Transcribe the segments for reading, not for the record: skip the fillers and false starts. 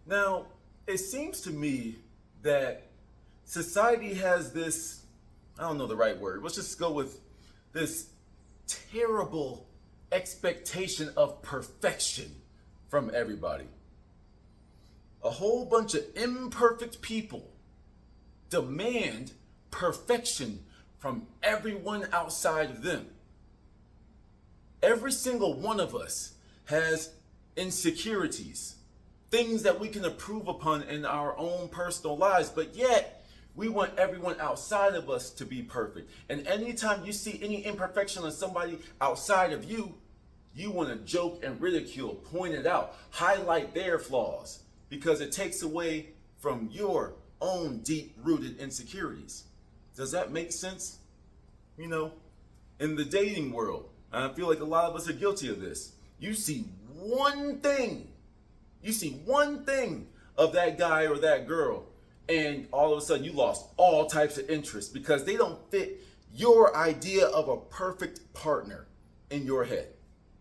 Now, it seems to me that society has this, I don't know the right word, let's just go with this terrible expectation of perfection from everybody. A whole bunch of imperfect people demand perfection from everyone outside of them. Every single one of us has insecurities, things that we can improve upon in our own personal lives, but yet we want everyone outside of us to be perfect. And anytime you see any imperfection in somebody outside of you, you want to joke and ridicule, point it out, highlight their flaws, because it takes away from your own deep-rooted insecurities. Does that make sense? You know, in the dating world, and I feel like a lot of us are guilty of this. You see one thing of that guy or that girl, and all of a sudden you lost all types of interest because they don't fit your idea of a perfect partner in your head,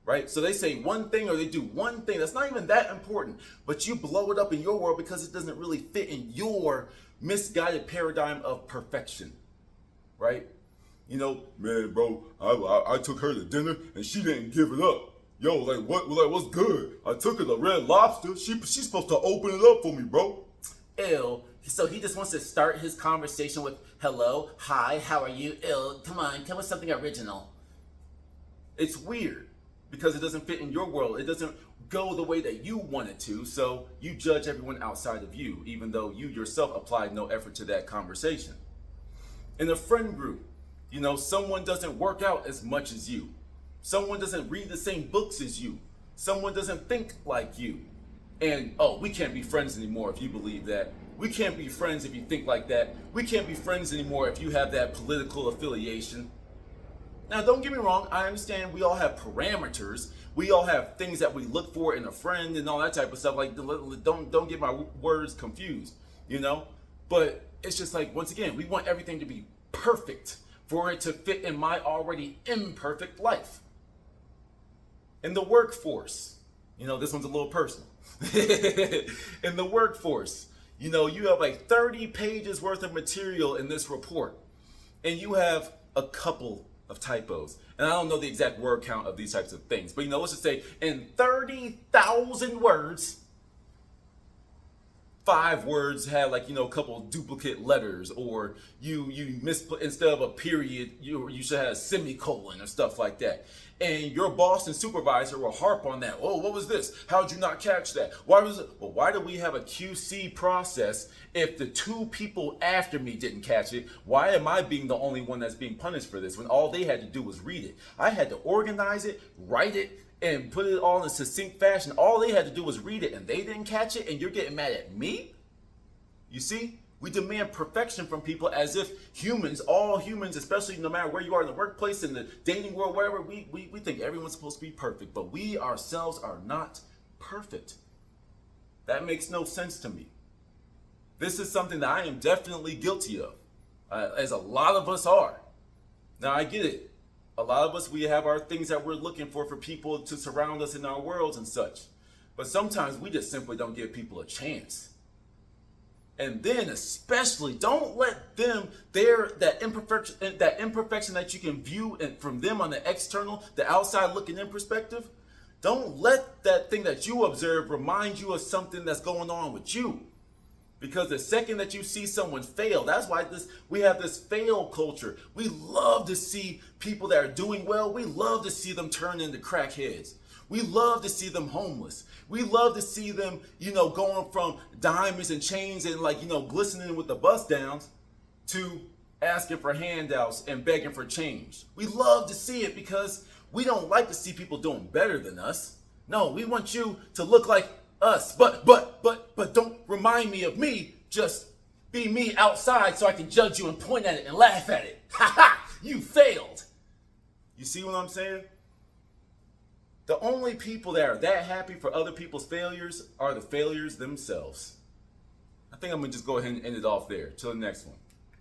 right? So they say one thing or they do one thing that's not even that important, but you blow it up in your world because it doesn't really fit in your misguided paradigm of perfection, right? You know, man, bro, I took her to dinner and she didn't give it up. Yo, what's good? I took her to Red Lobster. She's supposed to open it up for me, bro. Ew. So he just wants to start his conversation with, hello, hi, how are you? Ew, come on, come with something original. It's weird because it doesn't fit in your world. It doesn't go the way that you want it to, so you judge everyone outside of you, even though you yourself applied no effort to that conversation. In a friend group, you know, someone doesn't work out as much as you. Someone doesn't read the same books as you. Someone doesn't think like you. And, oh, we can't be friends anymore if you believe that. We can't be friends if you think like that. We can't be friends anymore if you have that political affiliation. Now, don't get me wrong. I understand we all have parameters. We all have things that we look for in a friend and all that type of stuff. Like, don't get my words confused, you know? But it's just like, once again, we want everything to be perfect for it to fit in my already imperfect life. In the workforce, you know, this one's a little personal. In the workforce, you know, you have like 30 pages worth of material in this report, and you have a couple of typos. And I don't know the exact word count of these types of things, but you know, let's just say in 30,000 words, 5 words had, like, you know, a couple duplicate letters, or you misput, instead of a period, you should have a semicolon or stuff like that. And your boss and supervisor will harp on that. Oh, what was this? How'd you not catch that? Why was it? Well, why do we have a QC process if the 2 people after me didn't catch it? Why am I being the only one that's being punished for this when all they had to do was read it? I had to organize it, write it, and put it all in a succinct fashion. All they had to do was read it, and they didn't catch it, and you're getting mad at me? You see? We demand perfection from people as if humans, all humans, especially no matter where you are in the workplace, in the dating world, wherever, we think everyone's supposed to be perfect, but we ourselves are not perfect. That makes no sense to me. This is something that I am definitely guilty of, as a lot of us are. Now, I get it. A lot of us, we have our things that we're looking for people to surround us in our worlds and such. But sometimes we just simply don't give people a chance. And then especially, don't let them, that imperfection that you can view from them on the external, the outside looking in perspective, don't let that thing that you observe remind you of something that's going on with you. Because the second that you see someone fail, that's why we have this fail culture. We love to see people that are doing well. We love to see them turn into crackheads. We love to see them homeless. We love to see them, you know, going from diamonds and chains and, like, you know, glistening with the bust downs to asking for handouts and begging for change. We love to see it because we don't like to see people doing better than us. No, we want you to look like us, but don't remind me of me. Just be me outside so I can judge you and point at it and laugh at it. Ha ha! You failed. You see what I'm saying? The only people that are that happy for other people's failures are the failures themselves. I think I'm going to just go ahead and end it off there. Till the next one.